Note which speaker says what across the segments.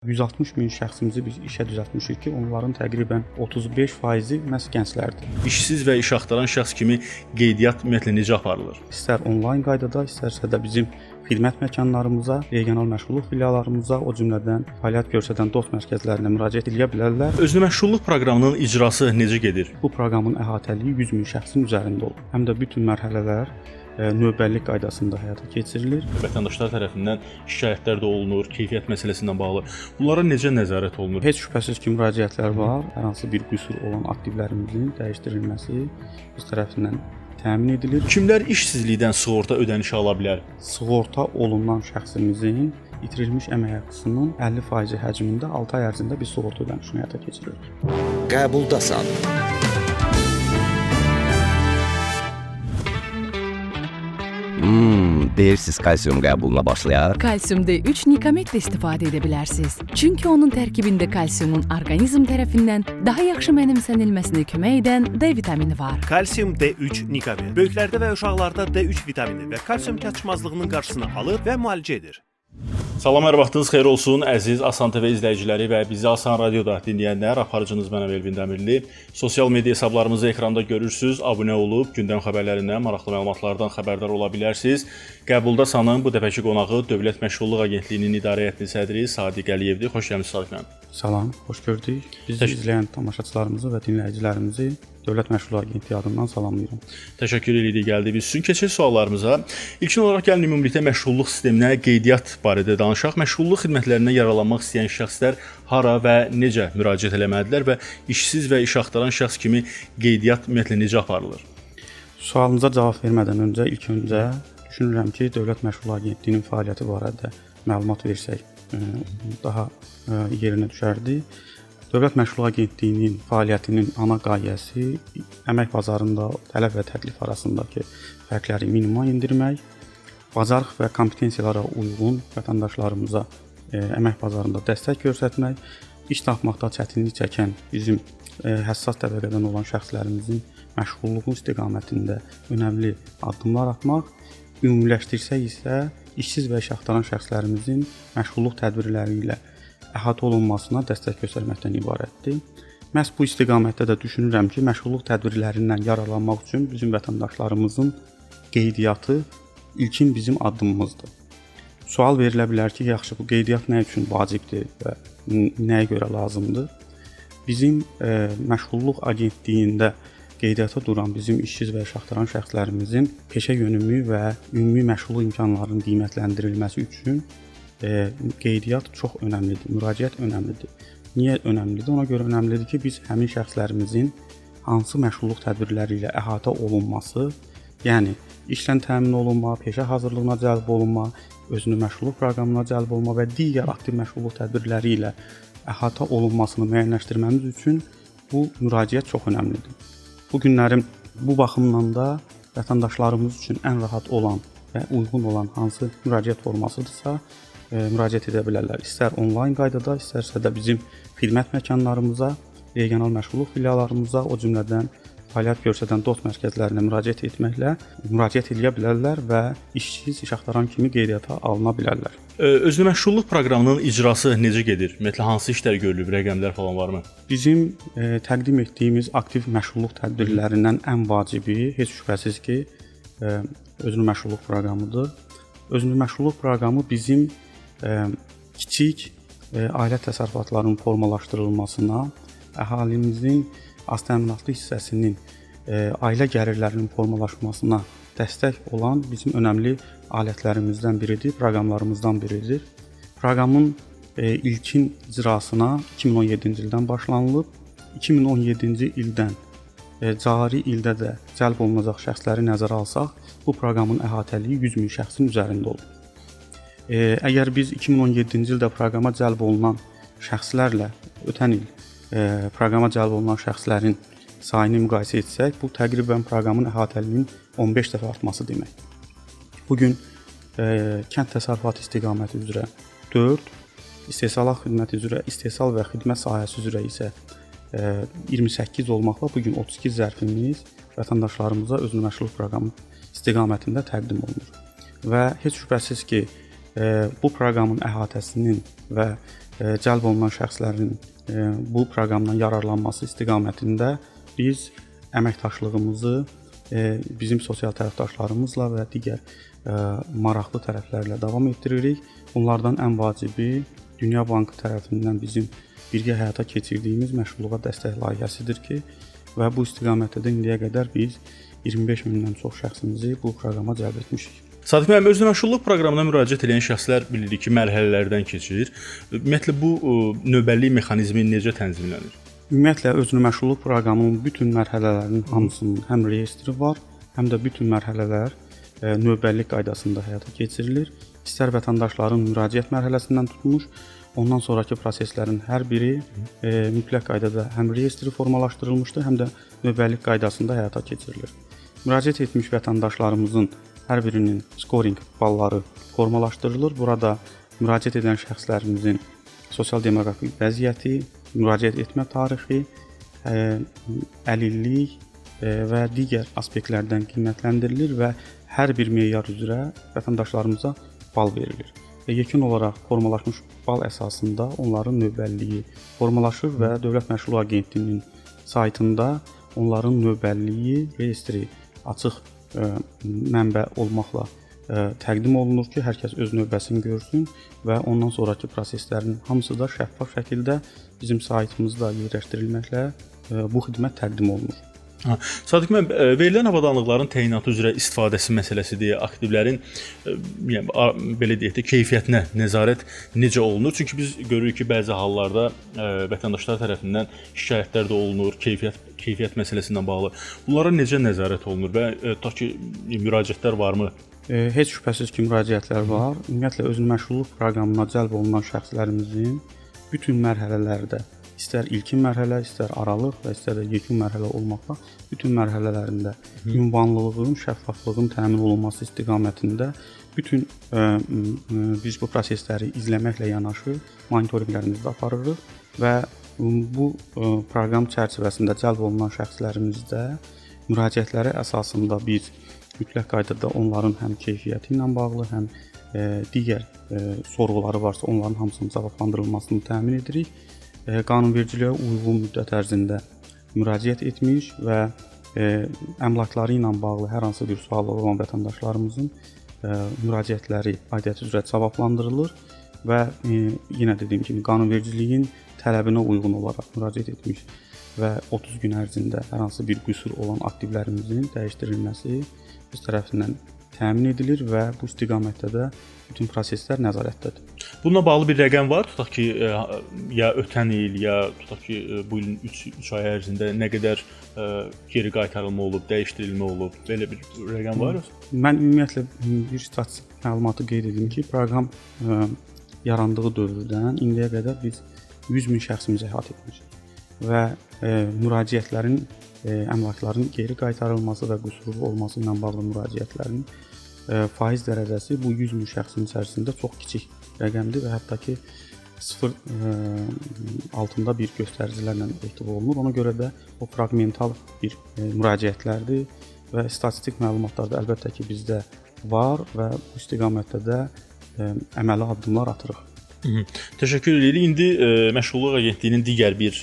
Speaker 1: 160 min şəxsimizi biz işə düzəltmişik ki, onların təqribən 35%-i məhz gənclərdir.
Speaker 2: İşsiz və iş axtaran şəxs kimi qeydiyyat ümumiyyətlə necə aparılır?
Speaker 1: İstər onlayn qaydada, istərsə də bizim xidmət məkanlarımıza, regional məşğulluq filiallarımıza, o cümlədən fəaliyyət göstərən DOST mərkəzlərinə müraciət edə bilərlər.
Speaker 2: Özünə məşğulluq proqramının icrası necə gedir?
Speaker 1: Bu proqramın əhatəliyi 100 min şəxsin üzərində olur. Həm də bütün mərhələlər növbəllik qaydasında həyata keçirilir.
Speaker 2: Vətəndaşlar tərəfindən şikayətlər də olunur, keyfiyyət məsələsindən bağlı. Bunlara necə nəzarət olunur?
Speaker 1: Heç şübhəsiz ki, müraciətlər var. Hər hansı bir qüsur olan aktivlərimizin dəyişdirilməsi öz tərəfindən təmin edilir.
Speaker 2: Kimlər işsizlikdən sığorta ödənişi ala bilər?
Speaker 1: Sığorta olunan şəxsimizin itirilmiş əmək haqqısının 50% həcmində 6 ay ərzində biz sığorta ödənişini həyata keçiririk.
Speaker 3: Qəbuldasan. Deyirsiz kalsiyum qəbuluna başlayar?
Speaker 4: Kalsium D3 Nikametlə istifadə edə bilərsiniz. Çünki onun tərkibində kalsiumun orqanizm tərəfindən daha yaxşı mənimsənilməsinə kömək edən D vitamini var.
Speaker 5: Kalsium D3 Nikamet böyüklərdə və uşaqlarda D3 vitamini və kalsium çatışmazlığının qarşısını alır və müalicə edir.
Speaker 2: Salam, hər vaxtınız xeyir olsun, əziz Asan TV izləyiciləri və bizi Asan Radioda dinləyənlər. Aparıcınız mən Elvin Dəmirli. Sosial media hesablarımızı ekranda görürsünüz. Abunə olub gündəm xəbərlərindən, maraqlı məlumatlardan xəbərdar ola bilərsiniz. Qəbuldasanın bu dəfəki qonağı Dövlət Məşğulluq Agentliyinin İdarə Heyətinin sədri Sadiq Əliyevdir. Xoş gəlmisiniz Sadiq müəllim.
Speaker 1: Salam, xoş gördük. Bizi izləyən tamaşaçılarımızı və dinləyicilərimizi Dövlət Məşğulluq Agentliyi adından salamlayıram.
Speaker 2: Təşəkkür edirik gəldiyiniz üçün. Keçək suallarımıza. İlkin olaraq gəlin ümumilikdə məşğulluq sisteminə, qeydiyyat barədə danışaq. Məşğulluq xidmətlərinə yaralanmaq istəyən şəxslər hara və necə müraciət etməlidirlər və işsiz və iş axtaran şəxs kimi qeydiyyat ümumiyyətlə necə aparılır?
Speaker 1: Sualınıza cavab vermədən öncə ilk öncə düşünürəm ki, Dövlət Məşğulluq Agentliyinin fəaliyyəti barədə məlumat versək daha yerinə düşərdi. Dövlət Məşğulluq Agentliyinin fəaliyyətinin ana qayəsi əmək bazarında tələb və təklif arasındakı fərqləri minimuma endirmək, bacarıq və kompetensiyalara uyğun vətəndaşlarımıza əmək bazarında dəstək göstərmək, iş tapmaqda çətinlik çəkən bizim həssas təbəqədən olan şəxslərimizin məşğulluğu istiqamətində önəmli addımlar atmaq, ümumiləşdirsək isə işsiz və iş axtaran şəxslərimizin məşğulluq tədbirləri ilə əhatə olunmasına dəstək göstərməkdən ibarətdir. Məhz bu istiqamətdə də düşünürəm ki, məşğulluq tədbirlərindən yararlanmaq üçün bizim vətəndaşlarımızın qeydiyyatı ilkin bizim addımımızdır. Sual verilə bilər ki, yaxşı bu qeydiyyat nə üçün vacibdir və nəyə görə lazımdır? Bizim məşğulluq agentliyində qeydiyyata duran bizim işsiz və iş axtaran şəxslərimizin peşə yönümü və ümumi məşğulluq imkanlarının qiymətləndirilməsi üçün qeydiyyat çox önəmlidir, müraciət önəmlidir. Niyə önəmlidir? Ona görə önəmlidir ki, biz həmin şəxslərimizin hansı məşğulluq tədbirləri ilə əhatə olunması, yəni işlə təmin olunma, peşə hazırlığına cəlb olunma, özünü məşğulluq proqramına cəlb olunma və digər aktiv məşğulluq tədbirləri ilə əhatə olunmasını müəyyənləşdirməmiz üçün bu müraciət çox önəmlidir. Bu günlərin bu baxımdan da vətəndaşlarımız üçün ən rahat olan və uyğun olan hansı müraciət formasıdırsa, müraciət edə bilərlər. İstər onlayn qaydada, istərsə də bizim xidmət məkanlarımıza, regional məşğulluq filiallarımıza, o cümlədən fəaliyyət göstərən DOST mərkəzlərinə müraciət edə bilərlər və işsiz, iş axtaran kimi qeydiyyata alına bilərlər.
Speaker 2: Özünə məşğulluq proqramının icrası necə gedir? Ümumiyyətlə hansı işlər görülüb, rəqəmlər falan varmı?
Speaker 1: Bizim təqdim etdiyimiz aktiv məşğulluq tədbirlərindən ən vacibi heç şübhəsiz ki, özünə məşğulluq proqramıdır. Özünə məşğulluq proqramı bizim kiçik ailə təsərrüfatlarının formalaşdırılmasına, əhalimizin az təminatlı hissəsinin ailə gəlirlərinin formalaşmasına dəstək olan bizim önəmli alətlərimizdən biridir, proqramlarımızdan biridir. Proqramın ilkin icrasına 2017-ci ildən başlanılıb, 2017-ci ildən cari ildə də cəlb olunacaq şəxsləri nəzərə alsaq, bu proqramın əhatəliyi 100 min şəxsin üzərində olur. Əgər biz 2017-ci ildə proqrama cəlb olunan şəxslərlə ötən il proqrama cəlb olunan şəxslərin sayını müqayisə etsək, bu təqribən proqramın əhatəliyinin 15 dəfə artması demək. Bu gün kənd təsərrüfatı istiqaməti üzrə 4, istehsalat xidməti üzrə, istehsal və xidmət sahəsi üzrə isə 28 olmaqla bu gün 32 zərfimiz vətəndaşlarımıza özünə məşğulluq proqramı istiqamətində təqdim olunur. Və heç şübhəsiz ki, bu proqramın əhatəsinin və cəlb olunan şəxslərin bu proqramdan yararlanması istiqamətində biz əməkdaşlığımızı bizim sosial tərəfdaşlarımızla və digər maraqlı tərəflərlə davam etdiririk. Bunlardan ən vacibi Dünya Bankı tərəfindən bizim birgə həyata keçirdiyimiz məşğulluğa dəstək layihəsidir ki, və bu istiqamətdə də indiyə qədər biz 25 mindən çox şəxsimizi bu proqrama cəlb etmişik.
Speaker 2: Sadiq müəllim, özünəməşğulluq proqramına müraciət edən şəxslər bilirik ki, mərhələlərdən keçir. Ümumiyyətlə bu növbəllik mexanizmi necə tənzimlənir?
Speaker 1: Ümumiyyətlə özünəməşğulluq proqramının bütün mərhələlərinin hamısının həm reyestri var, həm də bütün mərhələlər növbəllik qaydasında həyata keçirilir. İstər vətəndaşların müraciət mərhələsindən tutmuş, ondan sonrakı proseslərin hər biri mütləq qaydada həm reyestri formalaşdırılmışdır, həm də növbəllik qaydasında həyata keçirilir. Müraciət etmiş vətəndaşlarımızın hər birinin scoring balları formalaşdırılır. Burada müraciət edən şəxslərimizin sosial-demoqrafik vəziyyəti, müraciət etmə tarixi, əlillik və digər aspektlərdən qiymətləndirilir və hər bir meyar üzrə vətəndaşlarımıza bal verilir. Yekun olaraq formalaşmış bal əsasında onların növbəlliyi formalaşır və Dövlət Məşğulluq Agentliyinin saytında onların növbəlliyi reyestri açıq mənbə olmaqla təqdim olunur ki, hər kəs öz növbəsini görsün və ondan sonrakı proseslərin hamısı da şəffaf şəkildə bizim saytımızda yerləşdirilməklə bu xidmət təqdim olunur.
Speaker 2: Sadiq müəllim, verilən avadanlıqların təyinatı üzrə istifadəsi məsələsidir. Aktivlərin yəni belə deyək də keyfiyyətinə nəzarət necə olunur? Çünki biz görürük ki, bəzi hallarda vətəndaşlar tərəfindən şikayətlər də olunur, keyfiyyət məsələsindən bağlı. Bunlara necə nəzarət olunur və tutaq ki, müraciətlər varmı?
Speaker 1: Heç şübhəsiz ki, müraciətlər var. Ümumiyyətlə özünəməşğulluq proqramına cəlb olunan şəxslərimizin bütün mərhələlərdə, istər ilkin mərhələ, istər aralıq və istər də yekun mərhələ olmaqla bütün mərhələlərində ünvanlılığın, şəffaflığın təmin olunması istiqamətində bütün biz bu prosesləri izləməklə yanaşı monitorinqlərimizi də aparırıq və bu proqram çərçivəsində cəlb olunan şəxslərimizdə müraciətləri əsasında biz mütləq qaydada onların həm keyfiyyəti ilə bağlı, həm digər sorğuları varsa onların hamısının cavablandırılmasını təmin edirik. Qanunvericiliyə uyğun müddət ərzində müraciət etmiş və əmlakları ilə bağlı hər hansı bir sualları olan vətəndaşlarımızın müraciətləri aidiyyəti üzrə cavablandırılır və yenə dediyim kimi qanunvericiliyin tələbinə uyğun olaraq müraciət etmiş və 30 gün ərzində hər hansı bir qüsur olan aktivlərimizin dəyişdirilməsi biz tərəfindən təmin edilir və bu istiqamətdə də bütün proseslər nəzarətdədir.
Speaker 2: Bununla bağlı bir rəqəm var, tutaq ki, ya ötən il, ya tutaq ki, bu ilin 3 ay ərzində nə qədər geri qaytarılma olub, dəyişdirilmə olub, belə bir rəqəm var yoxsa?
Speaker 1: Mən ümumiyyətlə bir statistik məlumatı qeyd edim ki, proqram yarandığı dövrdən indiyə qədər biz 100 min şəxsimizi əhatə etmişik və müraciətlərin, əmlakların geri qaytarılması və qüsurlu olması ilə bağlı müraciətlərin faiz dərəcəsi bu 100 min şəxsin içərisində çox kiçik rəqəmdir və hətta ki 0 altında bir göstəricilərlə ehtiva olunur. Ona görə də o fraqmental bir müraciətlərdir və statistik məlumatlar da əlbəttə ki bizdə var və bu istiqamətdə də əməli addımlar atırıq.
Speaker 2: Təşəkkür edirik. İndi Məşğulluq Agentliyinin digər bir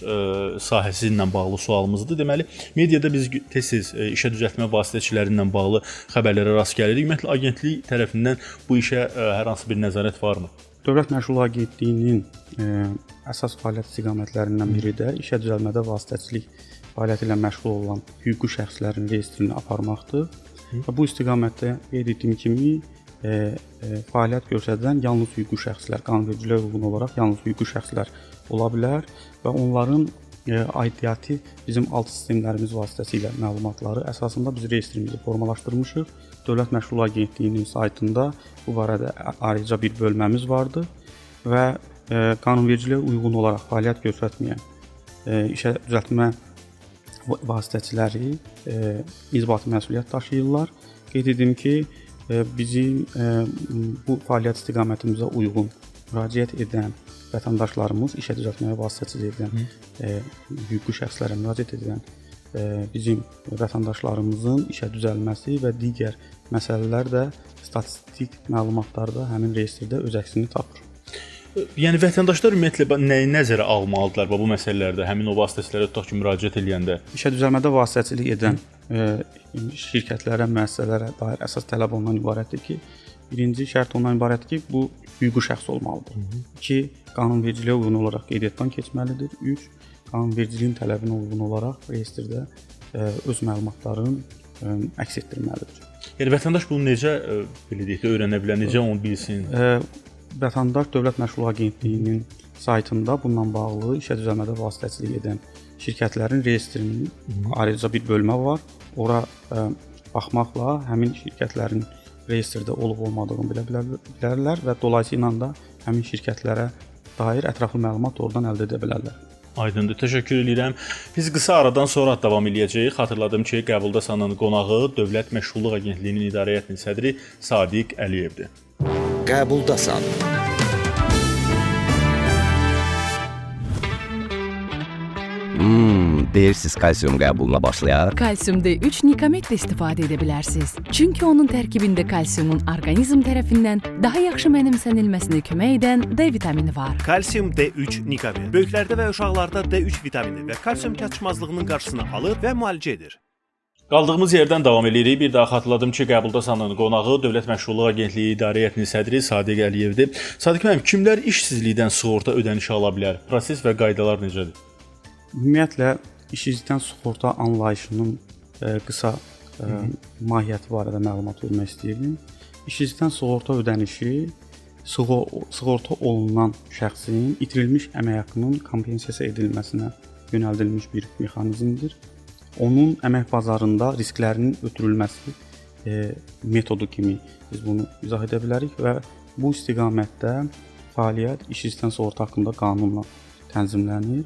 Speaker 2: sahəsi ilə bağlı sualımızdır. Deməli, mediada biz tez-tez işə düzəltmə vasitəçiləri ilə bağlı xəbərlərə rast gəlirik. Ümumiyyətlə agentlik tərəfindən bu işə hər hansı bir nəzarət varmı?
Speaker 1: Dövlət Məşğulluq Agentliyinin əsas fəaliyyət istiqamətlərindən biri də işə düzəltmədə vasitəçilik fəaliyyəti ilə məşğul olan hüquqi şəxslərin reyestrini aparmaqdır. Bu istiqamətdə qeyd etdiyim kimi fəaliyyət göstərən yalnız hüquqi şəxslər, qanunvericiliyə uyğun olaraq yalnız hüquqi şəxslər ola bilər və onların aidiyyəti bizim alt sistemlərimiz vasitəsilə məlumatları əsasında biz reyestrimizi formalaşdırmışıq. Dövlət Məşğulluq Agentliyinin saytında bu barədə ayrıca bir bölməmiz vardı və qanunvericiliyə uyğun olaraq fəaliyyət göstərməyən işə düzəltmə vasitəçiləri inzibati məsuliyyət daşıyırlar. Qeyd edim ki, bizim bu fəaliyyət istiqamətimizə uyğun müraciət edən vətəndaşlarımız, işə düzəltməyə vasitəçilik edən hüquqi şəxslərə müraciət edən bizim vətəndaşlarımızın işə düzəlməsi və digər məsələlər də statistik məlumatlarda həmin reyestrdə öz əksini tapır.
Speaker 2: Yəni vətəndaşlar ümumiyyətlə nəyi nəzərə almalıdırlar bu məsələlərdə, həmin o vasitələrə tutaq ki, müraciət edəndə?
Speaker 1: İşə düzəlmədə vasitəçilik edən şirkətlərə, müəssisələrə dair əsas tələb ondan ibarətdir ki, birinci şərt ondan ibarətdir ki, bu hüquqi şəxs olmalıdır. 2. Qanunvericiliyə uyğun olaraq qeydiyyatdan keçməlidir. 3. Qanunvericiliyin tələbinə uyğun olaraq reyestrdə öz məlumatlarını əks etdirməlidir.
Speaker 2: Yəni vətəndaş bunu necə belə deyək də öyrənə bilər, necə onu bilsin?
Speaker 1: Vətəndaş Dövlət Məşğulluq Agentliyinin saytında bununla bağlı işə düzəlmədə vasitəçilik edən şirkətlərin reyestrinin ayrıca bir bölmə var. Ora baxmaqla həmin şirkətlərin reyestrdə olub-olmadığını bilə bilərlər və dolayısıyla da həmin şirkətlərə dair ətraflı məlumat oradan əldə edə bilərlər.
Speaker 2: Aydındır, təşəkkür edirəm. Biz qısa aradan sonra davam eləyəcəyik. Xatırladım ki, qəbulda salınan qonağı Dövlət Məşğulluq Agentliyinin İdarə Heyətinin sədri Sadiq Əliyevdir.
Speaker 3: Qəbuldasan. Deyirsiz kalsium qəbuluna başlayaq?
Speaker 4: Kalsium D3 Nikametlə istifadə edə bilərsiniz. Çünki onun tərkibində kalsiumun orqanizm tərəfindən daha yaxşı mənimsənilməsinə kömək edən D vitamini var.
Speaker 5: Kalsium D3 Nikamet böyüklərdə və uşaqlarda D3 vitamini və kalsium çatışmazlığının qarşısını alır və müalicə edir.
Speaker 2: Qaldığımız yerdən davam edirik. Bir daha xatırladım ki, qəbulda salınan qonağı Dövlət Məşğulluq Agentliyi İdarə Heyətinin sədri Sadiq Əliyevdir. Sadiq müəllim, kimlər işsizlikdən sığorta ödənişi ala bilər? Proses və qaydalar necədir?
Speaker 1: Ümumiyyətlə işsizlikdən sığorta anlayışının qısa mahiyyəti barədə məlumat vermək istəyirəm. İşsizlikdən sığorta ödənişi sığorta olunan şəxsin itirilmiş əmək haqqının kompensasiya edilməsinə yönəldilmiş bir mexanizmdir. Onun əmək bazarında risklərinin ötürülməsi metodu kimi biz bunu izah edə bilərik və bu istiqamətdə fəaliyyət işsizlikdən sığorta haqqında qanunla tənzimlənir.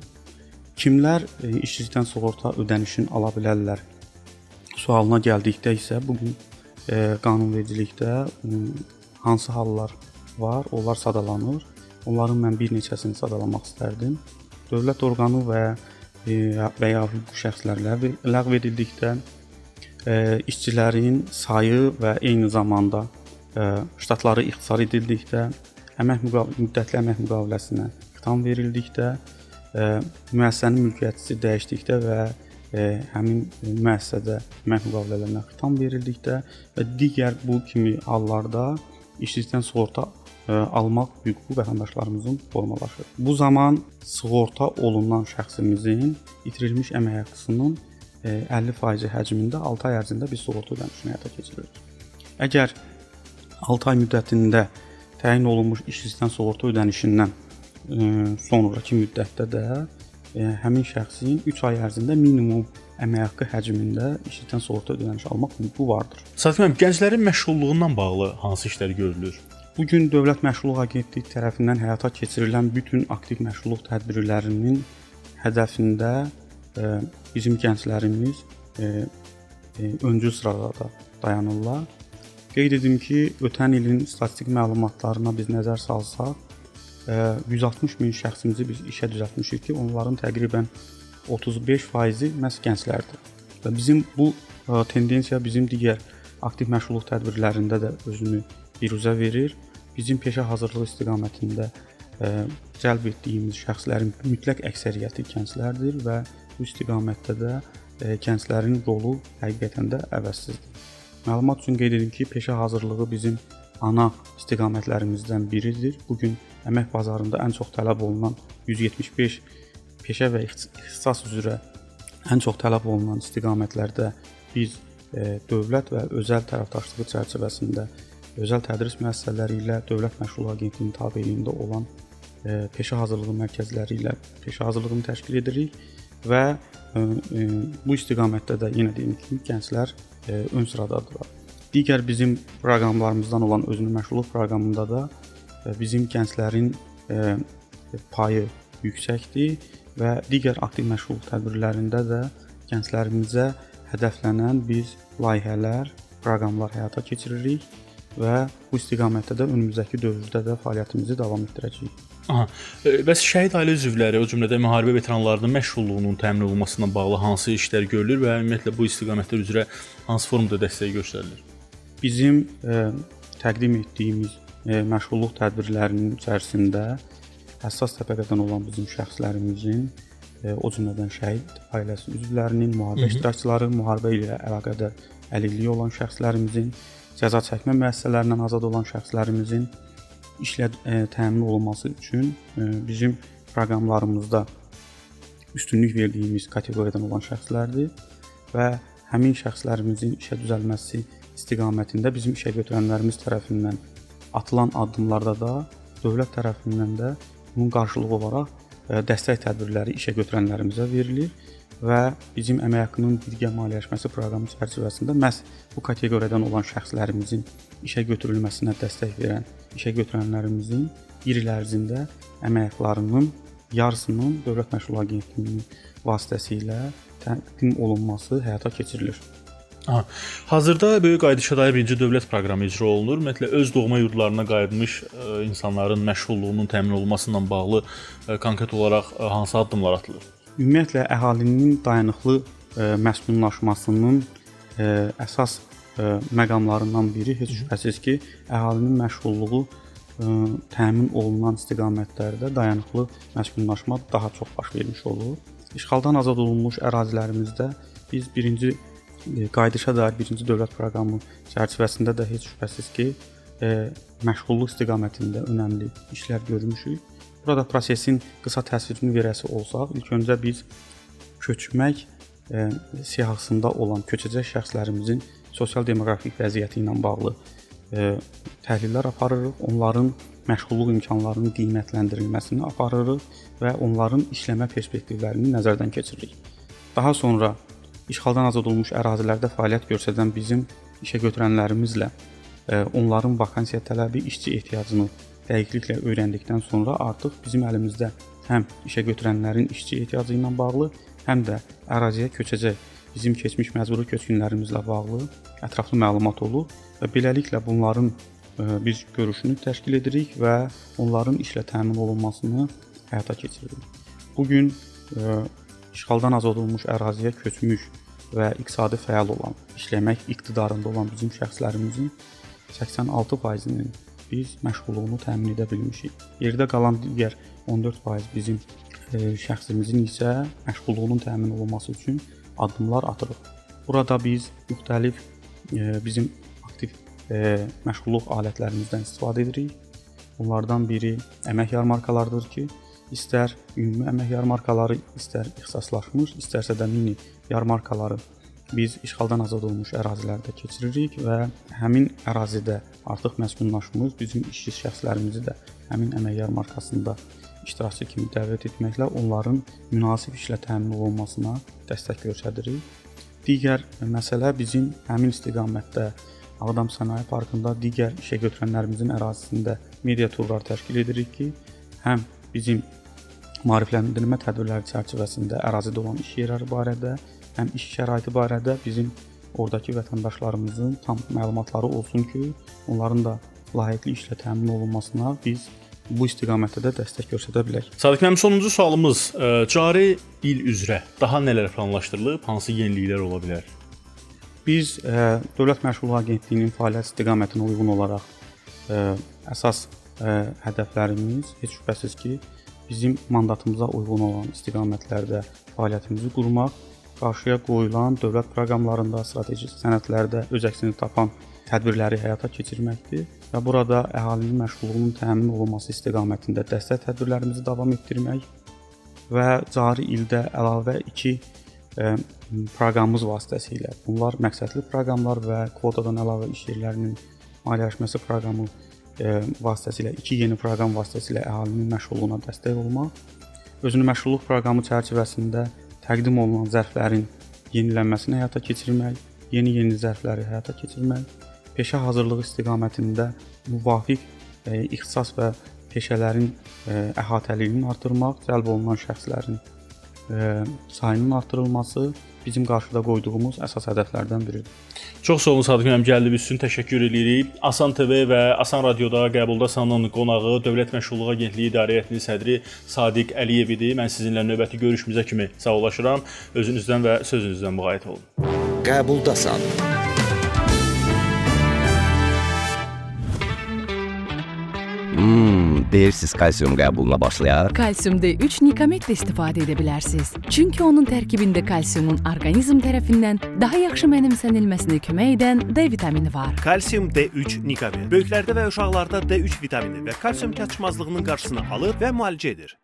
Speaker 1: Kimlər işsizlikdən sığorta ödənişini ala bilərlər sualına gəldikdə isə bu gün qanunvericilikdə hansı hallar var, onlar sadalanır. Onların mən bir neçəsini sadalamaq istərdim. Dövlət orqanı və ya hüquqi şəxslər ləğv edildikdə, işçilərin sayı və eyni zamanda ştatları ixtisar edildikdə, müddətli əmək müqaviləsinə xitam verildikdə, müəssisənin mülkiyyətçisi dəyişdikdə və həmin müəssisədə əmək müqavilələrinə xitam verildikdə və digər bu kimi hallarda işsizlikdən sığorta almaq hüququ vətəndaşlarımızın formalaşır. Bu zaman sığorta olunan şəxsimizin itirilmiş əmək haqqısının 50% həcmində 6 ay ərzində bir sığorta ödənişini həyata keçiririk. Əgər 6 ay müddətində təyin olunmuş işsizlikdən sığorta ödənişindən sonraki müddətdə də həmin şəxsin 3 ay ərzində minimum əmək haqqı həcmində işsizlikdən sığorta ödənişi almaq hüququ vardır.
Speaker 2: Sadiq müəllim, gənclərin məşğulluğundan bağlı hansı işlər görülür?
Speaker 1: Bu gün Dövlət Məşğulluq Agentliyi tərəfindən həyata keçirilən bütün aktiv məşğulluq tədbirlərinin hədəfində bizim gənclərimiz öncül sırada dayanırlar. Qeyd edim ki, ötən ilin statistik məlumatlarına biz nəzər salsaq, 160 min şəxsimizi biz işə düzəltmişik ki, onların təqribən 35%-i məhz gənclərdir. Və bizim bu tendensiya bizim digər aktiv məşğulluq tədbirlərində də özünü biruzə verir. Bizim peşə hazırlığı istiqamətində cəlb etdiyimiz şəxslərin mütləq əksəriyyəti gənclərdir və bu istiqamətdə də gənclərin rolu həqiqətən də əvəzsizdir. Məlumat üçün qeyd edim ki, peşə hazırlığı bizim ana istiqamətlərimizdən biridir. Bu gün əmək bazarında ən çox tələb olunan 175 peşə və ixtisas üzrə ən çox tələb olunan istiqamətlərdə biz dövlət və özəl tərəfdaşlığı çərçivəsində özəl tədris müəssisələri ilə Dövlət Məşğulluq Agentliyinin tabeliyində olan peşə hazırlığı mərkəzləri ilə peşə hazırlığını təşkil edirik və bu istiqamətdə də yenə deyim ki, gənclər ön sıradadırlar. Digər bizim proqramlarımızdan olan özünün məşğulluq proqramında da bizim gənclərin payı yüksəkdir və digər aktiv məşğulluq tədbirlərində də gənclərimizə hədəflənən biz layihələr, proqramlar həyata keçiririk və bu istiqamətdə də önümüzdəki dövrdə də fəaliyyətimizi davam etdirəcəyik.
Speaker 2: Bəs şəhid ailə üzvləri, o cümlədən müharibə veteranlarının məşğulluğunun təmin olunmasına bağlı hansı işlər görülür və ümumiyyətlə bu istiqamətlər üzrə hansı formada dəstək göstərilir?
Speaker 1: Bizim təqdim etdiyimiz məşğulluq tədbirlərinin içərisində həssas təbəqədən olan bizim şəxslərimizin, o cümlədən şəhid ailəsi üzvlərinin, müharibə iştirakçıları, müharibə ilə əlaqədar əlilliyi olan şəxslərimizin, cəza çəkmə müəssisələrindən azad olan şəxslərimizin işlə təmin olunması üçün bizim proqramlarımızda üstünlük verdiyimiz kateqoriyadan olan şəxslərdir və həmin şəxslərimizin işə düzəlməsi istiqamətində bizim işə götürənlərimiz tərəfindən atılan addımlarda da dövlət tərəfindən də bunun qarşılığı olaraq dəstək tədbirləri işə götürənlərimizə verilir və bizim əmək haqqının birgə maliyyələşməsi proqramı çərçivəsində məhz bu kateqoriyadan olan şəxslərimizin işə götürülməsinə dəstək verən işə götürənlərimizin bir il ərzində əmək haqqlarının yarısının Dövlət Məşğulluq Agentliyinin vasitəsilə təqdim olunması həyata keçirilir.
Speaker 2: Hazırda böyük qayıdışa dair birinci dövlət proqramı icra olunur. Ümumiyyətlə öz doğma yurdlarına qayıtmış insanların məşğulluğunun təmin olunması ilə bağlı konkret olaraq hansı addımlar atılır?
Speaker 1: Ümumiyyətlə əhalinin dayanıqlı məskunlaşmasının əsas məqamlarından biri heç şübhəsiz ki, əhalinin məşğulluğu təmin olunan istiqamətlərdə dayanıqlı məskunlaşma daha çox baş vermiş olur. İşğaldan azad olunmuş ərazilərimizdə biz birinci qayıdışa dair birinci dövlət proqramı çərçivəsində də heç şübhəsiz ki, məşğulluq istiqamətində önəmli işlər görmüşük. Burada prosesin qısa təsvirini verəsi olsaq, ilk öncə biz köçmək siyahısında olan köçəcək şəxslərimizin sosial-demoqrafik vəziyyəti ilə bağlı təhlillər aparırıq, onların məşğulluq imkanlarının qiymətləndirilməsini aparırıq və onların işləmə perspektivlərini nəzərdən keçiririk. Daha sonra işğaldan azad olunmuş ərazilərdə fəaliyyət göstərən bizim işə götürənlərimizlə onların vakansiya tələbi, işçi ehtiyacını dəqiqliklə öyrəndikdən sonra artıq bizim əlimizdə həm işə götürənlərin işçi ehtiyacı ilə bağlı, həm də əraziyə köçəcək bizim keçmiş məcburi köçkünlərimizlə bağlı ətraflı məlumat olur və beləliklə bunların biz görüşünü təşkil edirik və onların işlə təmin olunmasını həyata keçiririk. Bu gün işğaldan azad olunmuş əraziyə köçmüş və iqtisadi fəal olan, işləmək iqtidarında olan bizim şəxslərimizin 86%-nin biz məşğulluğunu təmin edə bilmişik. Yerdə qalan digər 14% bizim şəxsimizin isə məşğulluğunun təmin olunması üçün addımlar atırıq. Burada biz müxtəlif bizim aktiv məşğulluq alətlərimizdən istifadə edirik. Bunlardan biri əmək yarmarkalarıdır ki, istər ümumi əmək yarmarkaları, istər ixtisaslaşmış, istərsə də mini yarmarkaları biz işğaldan azad olunmuş ərazilərdə keçiririk və həmin ərazidə artıq məskunlaşmış bizim işçi şəxslərimizi də həmin əmək yarmarkasında iştirakçı kimi dəvət etməklə onların münasib işlə təmin olunmasına dəstək göstəririk. Digər məsələ bizim həmin istiqamətdə Ağdam Sənaye Parkında digər işə götürənlərimizin ərazisində media turlar təşkil edirik ki, həm bizim maarifləndirmə tədbirləri çərçivəsində ərazidə olan iş yerləri barədə, həm iş şəraiti barədə bizim oradakı vətəndaşlarımızın tam məlumatları olsun ki, onların da layiqli işlə təmin olunmasına biz bu istiqamətdə də dəstək göstərə bilək.
Speaker 2: Sadiq müəllim, sonuncu sualımız cari il üzrə daha nələr planlaşdırılıb, hansı yeniliklər ola bilər?
Speaker 1: Biz Dövlət Məşğulluq Agentliyinin fəaliyyət istiqamətinə uyğun olaraq əsas hədəflərimiz heç şübhəsiz ki, bizim mandatımıza uyğun olan istiqamətlərdə fəaliyyətimizi qurmaq, qarşıya qoyulan dövlət proqramlarında, strateji sənədlərdə öz əksini tapan tədbirləri həyata keçirməkdir və burada əhalinin məşğulluğunun təmin olunması istiqamətində dəstək tədbirlərimizi davam etdirmək və cari ildə əlavə 2 proqramımız vasitəsilə, bunlar məqsədli proqramlar və kvotadan əlavə iş yerlərinin maliyyələşməsi proqramı vasitəsilə 2 yeni proqram vasitəsilə əhalinin məşğulluğuna dəstək olmaq, özünü məşğulluq proqramı çərçivəsində təqdim olunan zərflərin yenilənməsini həyata keçirmək, yeni zərfləri həyata keçirmək, peşə hazırlığı istiqamətində müvafiq ixtisas və peşələrin əhatəliyinin artırmaq, cəlb olunan şəxslərin sayının artırılması bizim qarşıda qoyduğumuz əsas hədəflərdən biridir.
Speaker 2: Çox sağ olun Sadiq müəllim, gəldiyiniz üçün təşəkkür edirik. Asan TV və Asan Radioda qəbulda salınan qonağı Dövlət Məşğulluq Agentliyi İdarə Heyətinin sədri Sadiq Əliyev idi. Mən sizinlə növbəti görüşümüzə kimi sağollaşıram. Özünüzdən və sözünüzdən müğayət olun.
Speaker 3: Qəbuldasan. Deyirsiz kalsium qəbuluna başlayaq.
Speaker 4: Kalsium D3 Nikametlə istifadə edə bilərsiniz. Çünki onun tərkibində kalsiumun orqanizm tərəfindən daha yaxşı mənimsənilməsinə kömək edən D vitamini var.
Speaker 5: Kalsium D3 Nikabe böyüklərdə və uşaqlarda D3 vitamini və kalsium çatışmazlığının qarşısını alır və müalicə edir.